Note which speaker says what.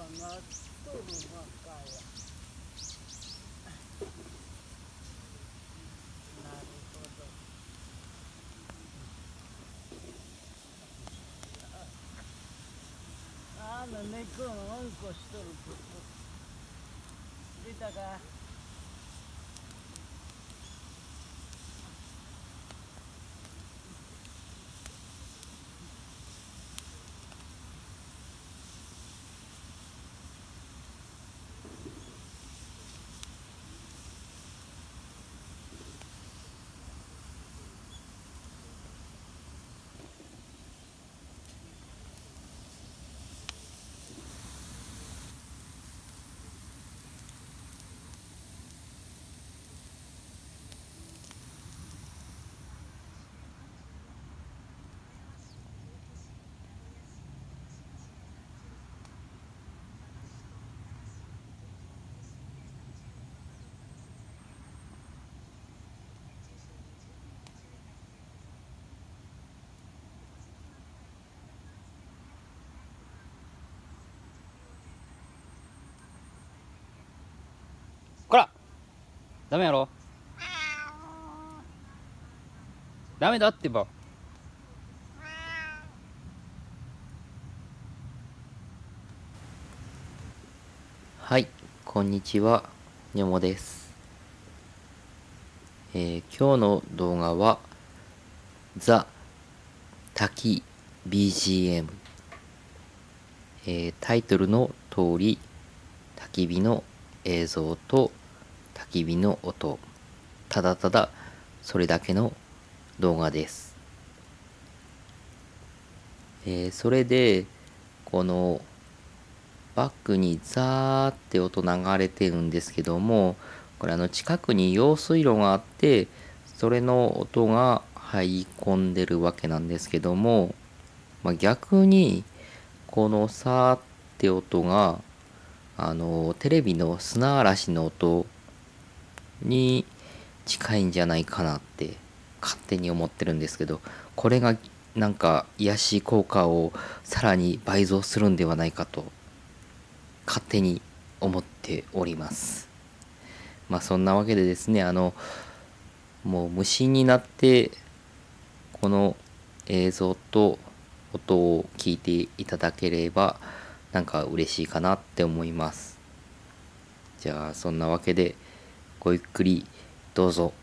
Speaker 1: なっとるがかや。なるほど。猫がうんこしとるとこ出たか。
Speaker 2: こらダメやろ。ダメだってば。はい、こんにちは、にょもです。今日の動画はザ・滝 BGM、タイトルの通り焚き火の映像と焚き火の音、ただただそれだけの動画です。それでこのバックにザーって音流れてるんですけども、これ近くに用水路があってそれの音が入り込んでるわけなんですけども、逆にこのさーって音がテレビの砂嵐の音に近いんじゃないかなって勝手に思ってるんですけど、これがなんか癒し効果をさらに倍増するんではないかと勝手に思っております。そんなわけでですね、もう無心になってこの映像と音を聞いていただければなんか嬉しいかなって思います。じゃあそんなわけでごゆっくりどうぞ。